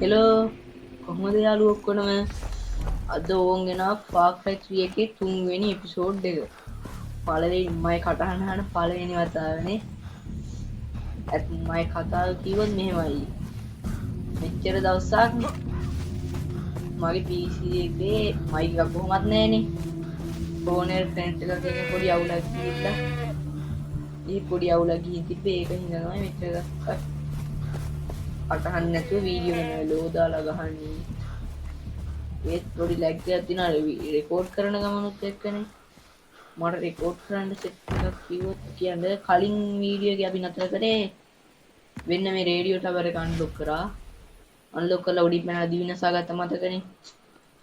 Hello කොහොමද යාළුවෝ ඔක්කොම අද ඕන් ගෙනා Far Cry 3 එකේ 3 වෙනි එපිසෝඩ් එක. පළවෙනි මගේ කටහඬ අහන පළවෙනි වතාවනේ. අත් මගේ කතාව කිව්වොත් මෙහෙමයි. මෙච්චර දවසක් මගේ PC එකේ මයික් එක කොහොමත් නැහනේ. ෆෝන් එක ෆ්‍රෙන්ඩ් එකගෙන් පොඩි අවුලක් ගිහිල්ලා. ඒ පොඩි අවුලක් ගිහින් තිබ්බේ ඒක හින්දා තමයි මෙච්චර දවසක් අටහන් නැතුව වීඩියෝ වෙනවා ලෝ දාලා ගහන්නේ. ඒත් පොඩි ලැග් එකක් තියෙනවා රෙකෝඩ් කරන ගමනුත් එක්කනේ. මට රෙකෝඩ් කරන්න සෙට් එකක් කිව්වොත් කියන්නේ කලින් වීඩියෝ එක අපි නතර කරේ වෙන්න මේ රේඩියෝ ටවර් එක අන්ලොක් කරා. අන්ලොක් කරලා උඩින් පැනලා දිවිනසා ගත්ත මතකනේ.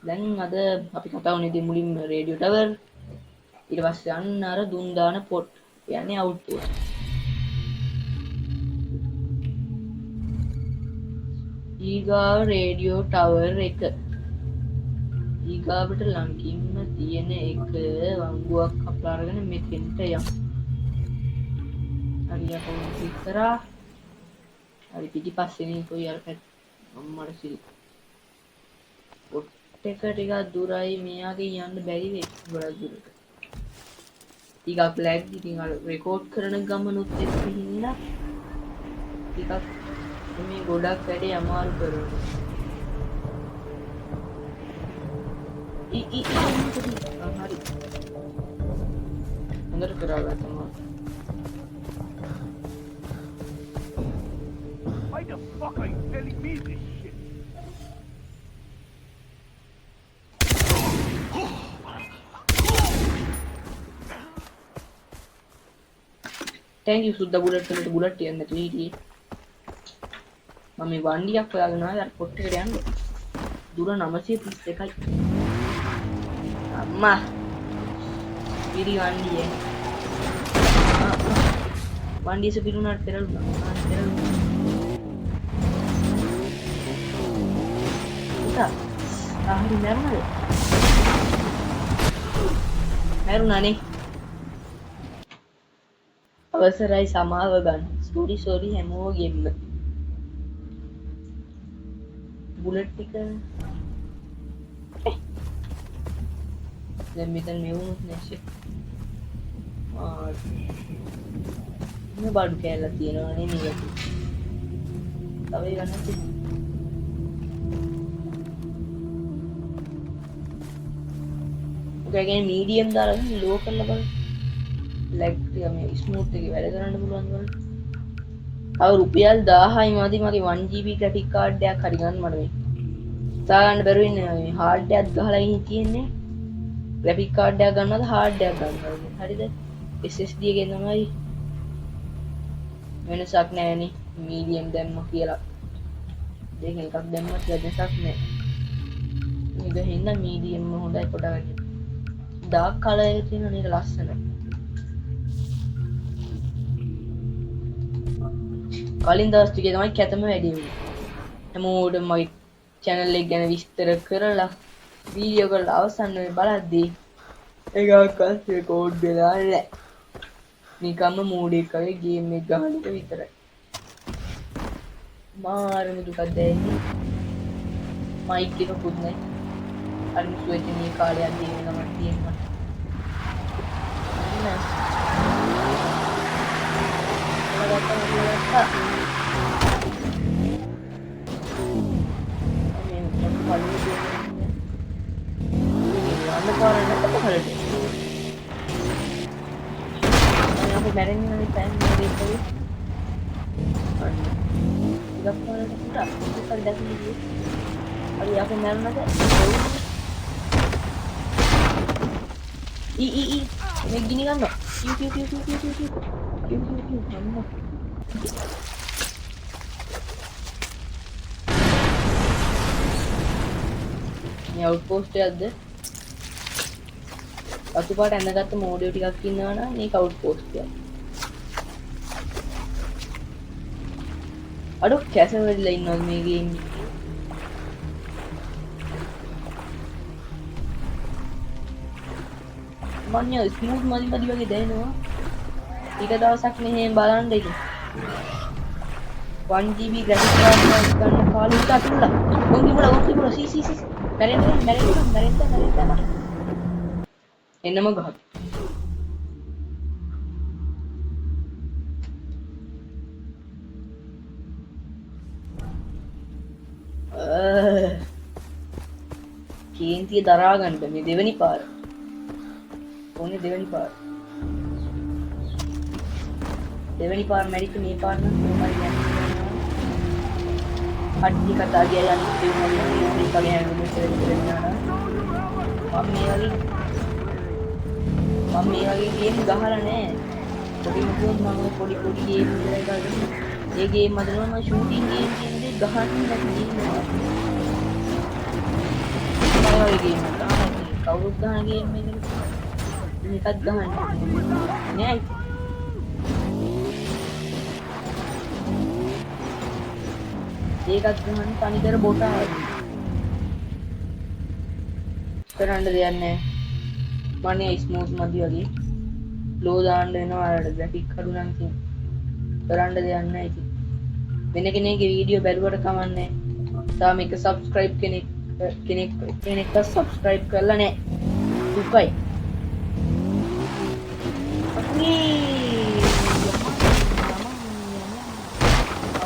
දැන් අද අපි කතා වුණේ මුලින්ම රේඩියෝ ටවර්. ඊට පස්සේ අන්න අර දුන් දාන පොට් කියන්නේ අවුට්පෝස්ට්. ඊගාව රේඩියෝ ටවර් එක ඊගාවට ළඟින්ම තියෙන එක වංගුවක් කපලා අරගෙන මෙතෙන්ට යමු. හරියට ක්ලික් කරා. හරි පිටිපස්සේනේ කොයි අර පැත්ත අම්මට සිල්. පොට් එක ටිකක් දුරයි මෙයාගේ යන්න බැරි වෙයි ගොඩක් දුරට. ටිකක් ලැග් ඉතින් අර රෙකෝඩ් කරන ගමනුත් එක්ක හින්දා ටිකක් මේ ගොඩක් වැඩේ අමාරු කරනවා. හරි. හොඳට කරගත්තා. Why the fuck are you telling me this shit? Thank you සුද්දා බුලට් වලට බුලට් තියන්න නැතුව හිටියේ. මම මේ වණ්ඩියක් හොයාගෙන ආවා අර පොට් එකට යන්න. දුර 931යි. අම්මා. පිරි වණ්ඩියේ. වණ්ඩිය සපිරුණාට පෙරළුණා. හරි මැරුණාද? මැරුණානේ. අවසරයි සමාව ගන්න. සෝරි හැමෝගෙම. බුලට් ටික දැන් මෙතන මෙවුනුත් නැෂි. මේ බඩු කෑල්ලක් තියෙනවනේ නේද? තව ගන්න තියෙනවා. ඔකගෙන මීඩියම් දාලා ලෝ කරලා බලන්න. ලැග් ටික මේ ස්මූත් එකේ වැඩ කරන්න පුළුවන් වල. තව රුපියල් 1000යි මදි මගේ 1GB graphic card එකක් හරි ගන්න මට මේ. තා ගන්න බැරුව ඉන්නේ මේ hard එකක් ගහලා ඉන්නේ තියෙන්නේ. graphic card එකක් ගන්නවද hard එකක් ගන්නවද? හරිද? SSD එකෙන් තමයි වෙනසක් නැහැනේ. medium දැම්ම කියලා. දෙකෙන් එකක් දැම්මත් වෙනසක් නැහැ. මේක හින්දා medium හොඳයි පොඩක්. dark color එක තියෙන නේද ලස්සනයි. කලින් දවස් ටිකේ තමයි කැතම වැඩි වුණේ. හැමෝටම මගේ channel එක ගැන විස්තර කරලා වීඩියෝ කරලා අවසන් වෙයි බලද්දී එකක්වත් රෙකෝඩ් වෙලා නැහැ. නිකම්ම මූඩ් එකේ ගේම් එක ගහන එක විතරයි. මාරම දුකක් දැනෙන්නේ. මයික් එකකුත් නැහැ. අර මුසුවේදී කාලයක් දින ගමන් තියෙනවා. නෑ. May gini kan no? Ini outpost එකක්ද? අතු පාට ඇඳගත්ත මෝඩියෝ ටිකක් ඉන්නවා නම් මේක outpost එකක්. අඩෝ කැස වෙලා ඉන්නවා මේ ගේම් එකේ. මන්නේ ස්මූත් මදි වගේ දැනෙනවා. ටික දවසක් මෙහෙම බලන්න ඉතින්. 1 GB graphics card ගන්න කාලේ උට අතුල්ලා. ඔන් සී මැරෙන්න මට. එන්නම ගහක්. කේන්තිය දරා ගන්න මේ දෙවෙනි පාර. ඕනේ දෙවෙනි පාර. දෙවෙනි පාර මැරිච්ච මේ පාර නම් කොහොමද යන්නේ? අට්ටි කතා කියලා යන්නේ දෙවෙනි වගේ හැංගුමක් කරගෙන යනවා. මම මේ වගේ ගේම් ගහලා නැහැ. පොඩි ගේම් විතරයි ගහන්නේ. ඒ ගේම් අතරම මම ෂූටින් ගේම් කියන දේ ගහන්නේ නැති නේද? ඒ ගේම් එක කවුරුත් ගහන ගේම් එකක් ගහන්නේ නෑ. ඒකත් ගහන්නේ තනිකර බොටා කරන්න දෙයක් නෑ. මන්නේ ස්මූත් මදි වගේ ලෝ දාන්න වෙනවා අරට ග්‍රැෆික් අඩු නම් ඉතින් කරන්න දෙයක් නෑ. ඉතින් වෙන කෙනෙක්ගේ වීඩියෝ බැලුවට කමන්නේ. තාම එක සබ්ස්ක්‍රයිබ් කෙනෙක්ට සබ්ස්ක්‍රයිබ් කරලා නෑ. දුකයි.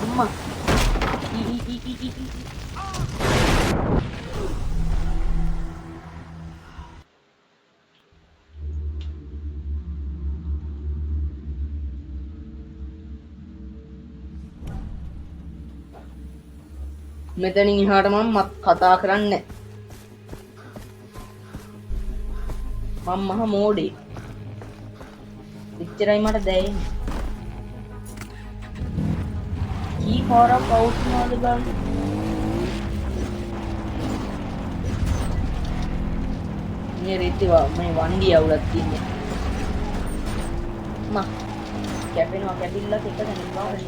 අම්මා මෙතනින් එහාට මම කතා කරන්නේ මම මහ මෝඩේ. එච්චරයි මට දැනෙන්නේ. කී පාරක් අවුට් වුණාද බලන්න. මේ රීතිවා මේ වන්ඩි අවුලක් තියන්නේ. මා කැපෙනවා කැපිල්ලක් එක දැනෙන්න බෑ.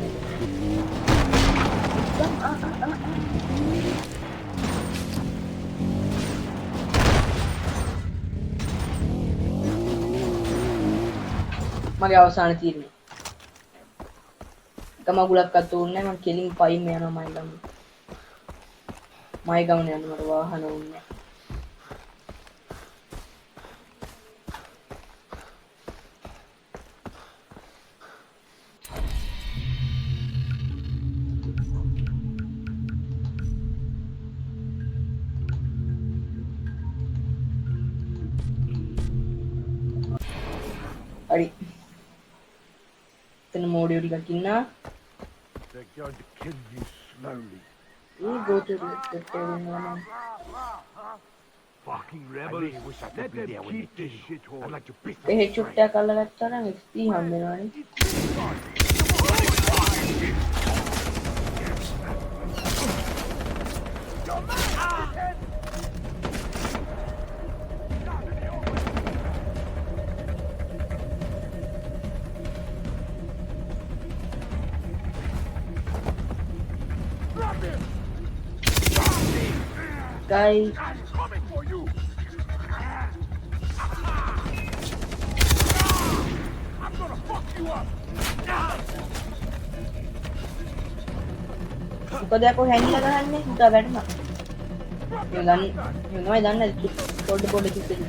මගේ අවසාන තීරණය. ගමගුලක් අත උන්නේ මම කෙලින් පයින් යනවා මයි ගම. මයි ගමන යන්න මට වාහන උන්නේ. හරි. එතන මෝඩියෝ ටිකක් ඉන්නා. They're going to kill you slowly. We go to the one. Fucking rebels. I really wish I could be there when they kill you. I'd like to pick them. ඒ චුට්ටක් අල්ල ගත්තා නම් XP හම්බ වෙනවනේ. Guys, I'm coming for you. I'm gonna fuck you up. මොකද යකෝ හැංගිලා ගහන්නේ උදා වැටුණා. මේ දන්නේ පොඩ කිව්වේ.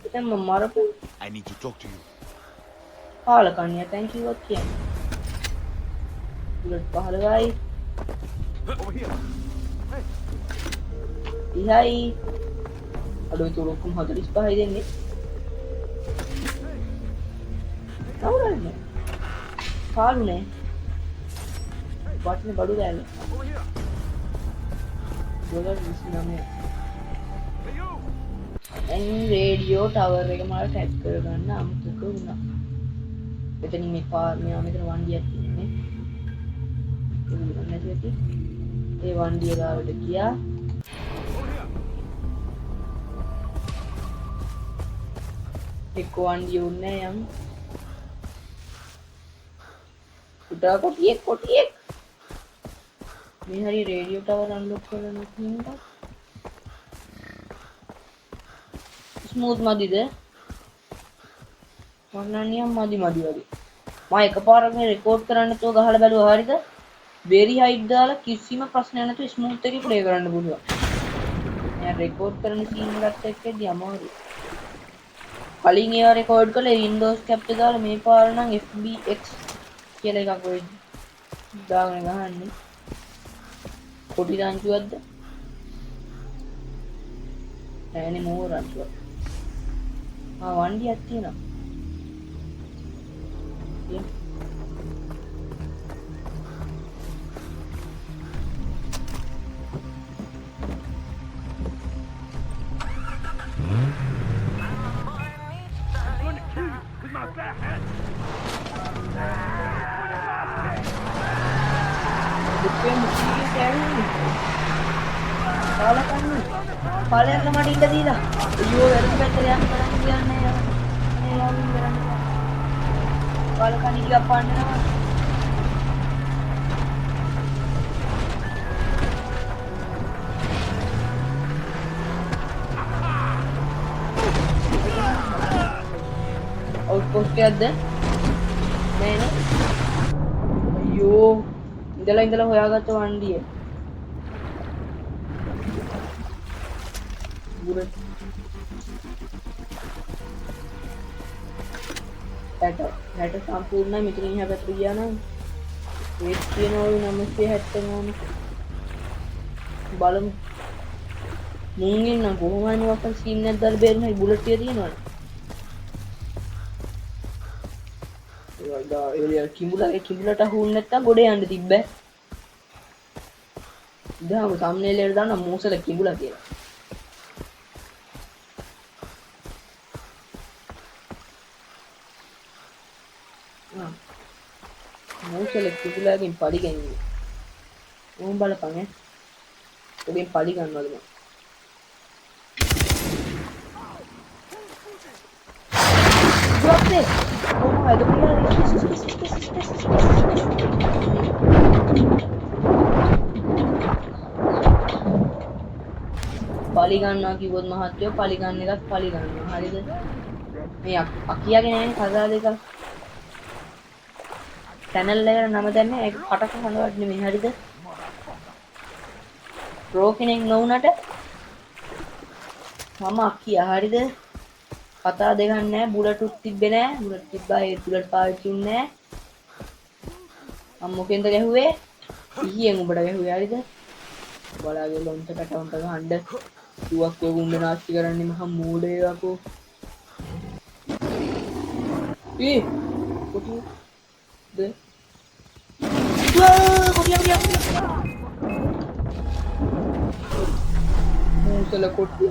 ඉතින් මම මරපු I need to talk to you. කාලකන්‍ය thank you වත් කියන්නේ. බුලට් 15යි. Over here. Hey. 30යි. අඩුයි තුරුක්කම් 45යි දෙන්නේ. කවුරුන්නේ? කාලුනේ. වටනේ බඩු ගෑල්ල. Over here. Dollar 29. Hey you. දැන් රේඩියෝ ටවර් එක මට ටැප් කරගන්න අමතක වුණා. මෙතනින් මේ මෙතන වන්දියක් තියෙන්නේ. ඒ වන්දිය ගාවට ගියා. එක්ක වන්දිය උන්නේ යම්. උඩා කොටියෙක්. මේ හරි රේඩියෝ ටවර් අන්ලොක් කරලා නැතිනම් ස්මූත් මදිද? මන්නනියම් මදි වගේ. මම එකපාරක් මේ රෙකෝඩ් කරන්න නැතුව ගහලා බැලුවා හරියද? very height දාලා කිසිම ප්‍රශ්නයක් නැතුව ස්මූත් එකේ ප්ලේ කරන්න පුළුවන්. මම රෙකෝඩ් කරන සීන් එකත් එක්කදී අමාරුයි. කලින් ඒවා රෙකෝඩ් කළේ Windows Cap එක දාලා මේ පාර නම් FBX කියලා එකක් ඔය දාගෙන ගහන්නේ. කොටි දාන්චුවක්ද? නෑනේ මෝර අන්චුවක්. වන්ඩියක් තියෙනවා. With my fat hat. දුකෙන් මුචිගේ කෑන්නේ. කාලකන්නේ. පාලයන්ට මට ඉන්න දීලා. අයියෝ වැරදි පැත්තට යන්න බලන්න කියන්නේ. අනේ යාළුවෝ කරන්නේ. කාලකන්නේ ගියා පාන්නනවා. outpost එකක්ද? නෑනේ. අයියෝ ඉඳලා හොයාගත්ත වණ්ඩිය. බුරට. හැට සම්පූර්ණයි මෙතනින් එහා පැත්තට ගියා නම් වේට් කියනවා 970 බලමු. මුං ඉන්න කොහොම හරි මොකක් සීන් එකක් දාලා බේරුණා බුලට් එක තියෙනවනේ. ඒ කිඹුලට අහුන්නේ නැත්තම් ගොඩ යන්න තිබ්බෑ. ඉදාම thumbnail එකට දාන්න මෝසල කිඹුලා කියලා. මෝසල කිඹුලාගෙන් පඩි ගැනීම. ඕම් බලපන් ඈ. ඔබෙන් පඩි ගන්නවද මම? Drop Oh my god, පලි ගන්නවා කිව්වොත් මහත්තයෝ පලි ගන්න එකත් පලි ගන්නවා. හරිද? මේ අකියාගේ නෑනේ කතා දෙක. channel එකට නම දැම්මේ ඒක කටක හඳවන්න නෙමෙයි. හරිද? ප්‍රෝ කෙනෙක් නොවුනට මම අකියා. හරිද? කතා දෙකක් නෑ. බුලටුත් තිබ්බේ නෑ. බුලට් තිබ්බා ඒ බුලට් පාවිච්චි වුන්නේ නෑ. මම මොකෙන්ද ගැහුවේ? ඊයෙන් උඹට ගැහුවේ. හරිද? බලාගෙන ලොන්ට පැටවන්ට ගහන්න දුවක් වුණ නාස්ති කරන්නේ මහ මූඩේ යකෝ. කොටි ද කොටි මූසල කොටි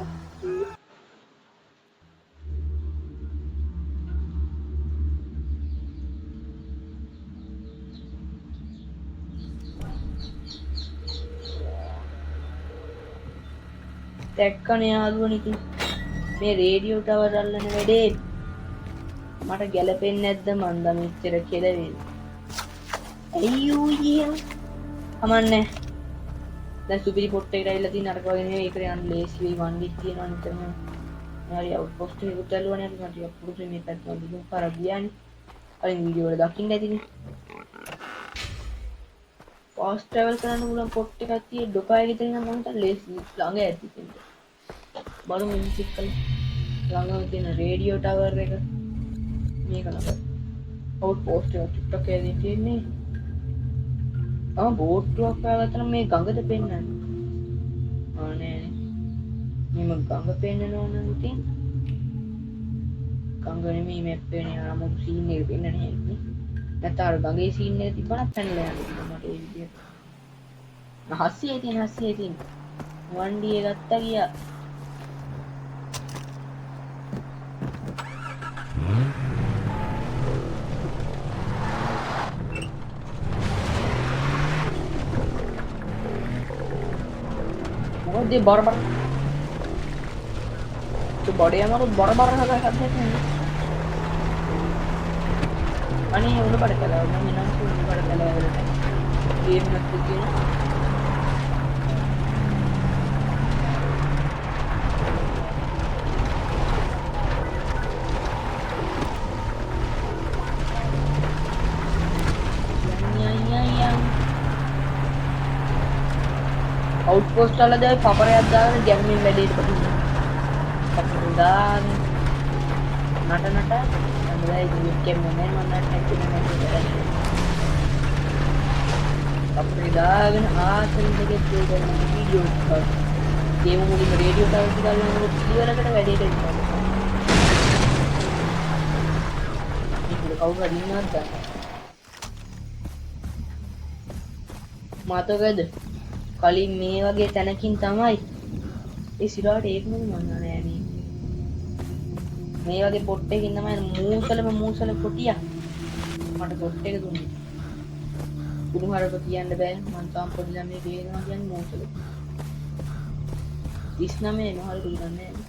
දැක්කනේ යාළුවනේ ඉතින් මේ රේඩියෝ ටවර් අල්ලන වැඩේ මට ගැලපෙන්නේ නැද්ද මන්ද මෙච්චර කෙලවෙන්නේ. අයියෝ ඊයෝ අමන්නේ දැන් සුපිරි පොට් එකට ඇවිල්ලා තියෙන අරක වගේ නෙවෙයි. ඒකට යන්න ලේසි වෙයි. වන්ඩි තියෙනවා නිතරම. හරි අවුට්පොස්ට් එකකට ඇල්ලුවානේ අපි මට අපුරු මේ පැත්ත වල පාර ගියානේ. කලින් වීඩියෝ වල දකින්න ඇතිනේ. ෆාස්ට් ට්‍රැවල් කරන්න පුළුවන් පොට් එකක් තියෙයි. ඩොකාය ගෙදර ඉන්න මම හිතන්නේ ලේසි ළඟ ඇති කියන්නේ. බලමු මියුසික් කල ළඟම තියෙන රේඩියෝ ටවර් එක මේක නේද? අවුට්පොස්ට් එක ටික්ටොක් එකේ තියෙන්නේ. බෝට්ටුවක් පාගත්තම මේ ගඟද පෙන්වන්නේ. නෑ. මම ගඟ පෙන්වනවා නම් ඉතින් ගඟ නෙමෙයි මැප් එකේ යන මොකක් සීන් එක පෙන්වන්නේ නැහැ. නැත්නම් අර ගඟේ සීන් එක තිබ්බනම් පැනලා යන්න මට ඒ විදියට. හස්සියේ තියෙන වන්ඩිය ගත්තා ගියා. මොකද බරබර බඩේ අමාරු බරබර හදාගන්න අනේ උඩ බඩ කලාව මම නම් උඩ බඩ කලාව වලට ගේම් එකක් තියෙනවා. පෝස්ට් වල දැන් පපරයක් දාගෙන ගැම්මින් වැඩේට පදින්න. පපර දාන නට අnder ඉතින් කැමෙන්නේ නැහැ මම නැට් හැකිනේ පපර දාගෙන ආසන් දෙකේ තියෙන වීඩියෝ එකක් ගේම් වලින් රේඩියෝ ටවර් ටික ගන්නකොට ඉවරකට වැඩේට ඉන්නවා. ඒක කවුරු හරි ඉන්නවද? මතකද? කලින් මේ වගේ තැනකින් තමයි ඒ සිරාට ඒකම මන්නා නෑ මේ වගේ පොට් එකකින් තමයි මූසල පොටියා මට පොට් එක දුන්නේ. කුණුහරුප කියන්න බෑ මං තාම පොඩි ළමයි කියනවා කියන්නේ මූසල. 39 මොහල් දුන්නන්නේ නෑ.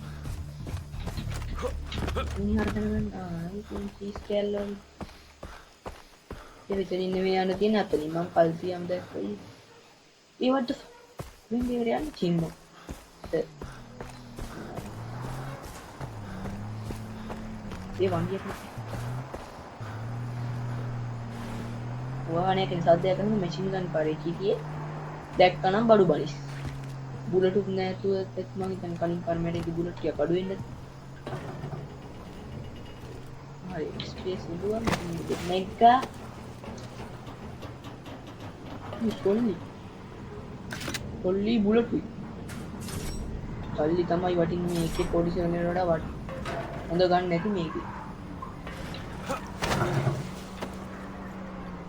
කුණුහරුප නම් ඉතින් චීස් කැල්ලෝ ඒ විතරින් නෙමෙයි යන්න තියෙන අතනින් මං කල්සියම් දැක්කයි. ඒවට when they were young chimmo ඒ වංගිය වාහනයක සද්දයක් කරන මැෂින් ගන් පාරේ කියේ දැක්කනම් බඩු බලිස් බුලටුත් නැතුව එත් මම හිතන කලින් කර්මයේදී බුලට් ටික අඩු වෙන්නද හරි ස්පේස් ඉදුවා මෙගා කොල්ලි බුලටුයි කල්ලි තමයි වටින්නේ මේකේ පොඩි සරණේට වඩා හොඳ ගන්න නැති මේකේ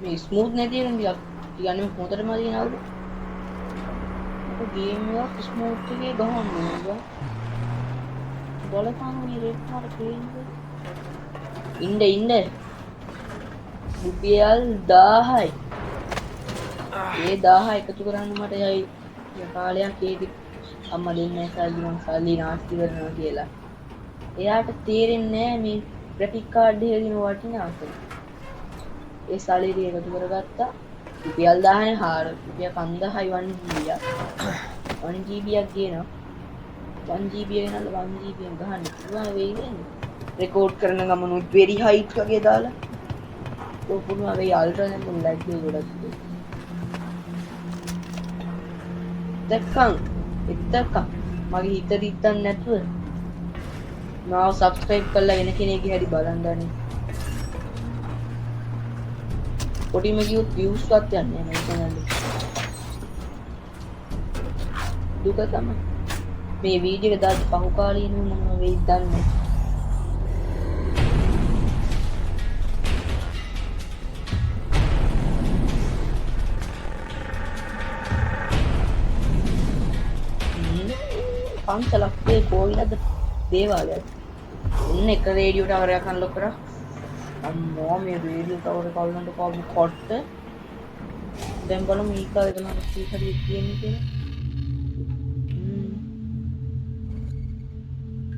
මේ ස්මූත් නැති එක ටිකක් කියන්නේ හොඳටම දිනවලු මොකද ගේම් එක ස්මූත් එකේ ගහන්න ඕනේ බලපන් මේ රේට් මාර කියන්නේ ඉන්න රුපියල් 1000යි ඒ 1000 එකතු කරන්න මට යයි කාලයක් ඒක අම්මා දෙන්නේ සල්ලි මං සල්ලි නාස්ති කරනවා කියලා. එයාට තේරෙන්නේ නැහැ මේ ක්‍රෙඩිට් කාඩ් එකකින් වටිනාකම. ඒ සල්ලි එකතු කරගත්තා. රුපියල් 1000නේ හාර. රුපියල් 5000යි 1GB. 1GB එකක් ගේනවා. 1GB එක නේද 1GB එක ගහන්න පුළුවන් වෙයි නේද? රෙකෝඩ් කරන ගමනුත් very height වගේ දාලා. ඒක පුළුවන් වෙයි අල්ට්‍රා නැත්නම් ලැග් එක ගොඩක්. එත්තකම් මගේ හිත දිත්තන් නැතුව මාව සබ්ස්ක්‍රයිබ් කරලා වෙන කෙනෙක්ගේ හැටි බලන්න දන්නේ. පොඩිම කිව්වොත් views වත් යන්නේ නැහැ මේ channel එක. දුක තමයි. මේ වීඩියෝ එක දාලා පහු කාලීනව මොනව වෙයිද දන්නේ නැහැ. පන්සලක්ේ කෝවිලද දේවාලයක් ඔන්න එක රේඩියෝ ටවරයක් අන්ලොක් කරා අම්මෝ මේ රේඩියෝ ටවර කවුලන්ට කවු කොට්ට දැන් බලමු ඊකාලේ තමයි හරි කියන්නේ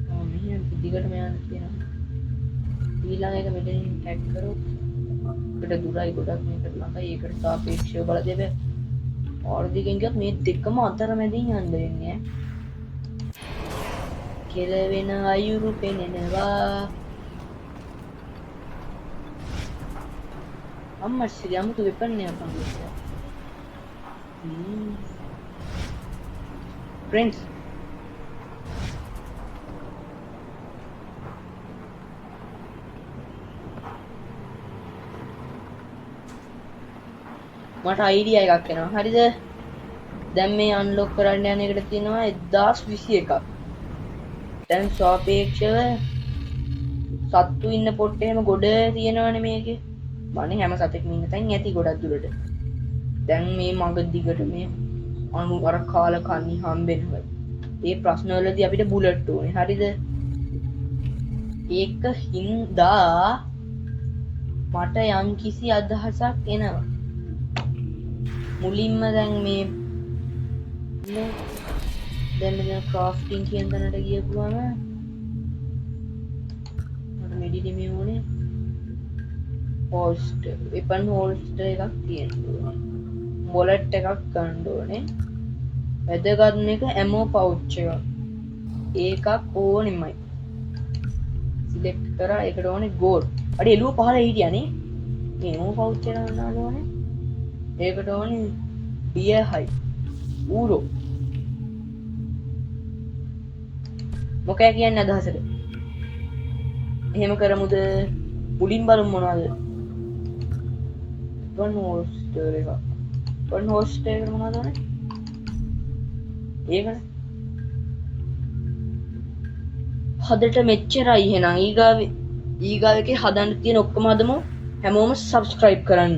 කියලා මෙහෙම දිගටම යන්න කියනවා ඊළඟ එක මෙතනින් ටැග් කරොත් අපිට දුරයි ගොඩක් මේකට ළඟයි ඒකට සාපේක්ෂව බලදෙබ ආර්ධිකෙන් ගියත් මේ දෙකම අතරමැදින් යන්න වෙන්නේ කෙලවෙන අයුරු පෙනෙනවා අම්මා ශ්‍රී අමුතු වෙපන්නේ අපන් friends මට අයිඩියා එකක් එනවා හරිද දැන් මේ අන්ලොක් කරන්න යන එකට තියෙනවා 1021ක් දැන් සාපේක්ෂව සත්තු ඉන්න පොට් එහෙම ගොඩ තියෙනවනේ මේකේ මන්නේ හැම සතෙක්ම ඉන්න තැන් ඇති ගොඩක් දුරට දැන් මේ මග දිගට මේ අනු අර කාල කන්නි හම්බෙනවා ඒ ප්‍රශ්න වලදී අපිට බුලට් ඕනේ හරිද ඒක හින්දා මට යම් කිසි අදහසක් එනවා මුලින්ම දැන් මේ දැන් මෙතන ක්‍රාෆ්ටිං කියන තැනට ගියපුවම මට මෙඩිඩෙමි ඕනේ හෝල්ස්ටර් වෙපන් හෝල්ස්ටර් එකක් තියෙනවා වොලට් එකක් ගන්න ඕනේ වැදගත් එක ඇමෝ පවුච් එකක් ඕනෙමයි සිලෙක්ට් කරා ඒකට ඕනේ ගෝල්ඩ් අර එළුව පහල හිටියානේ මේ ඇමෝ පවුච් එක ගන්න ඕනේ ඒකට ඕනේ බියර් හයි ඌරෝ මොකෑ කියන්න අදහසට එහෙම කරමුද පුලින් බලමු මොනවද වන් හෝස්ටර් එක වන් හෝස්ටර් එකට මොනවද ඕනේ ඒකට හදට මෙච්චරයි එහෙනම් ඊගාව එකේ හදන්න තියෙන ඔක්කොම හදමු හැමෝම සබ්ස්ක්‍රයිබ් කරන්න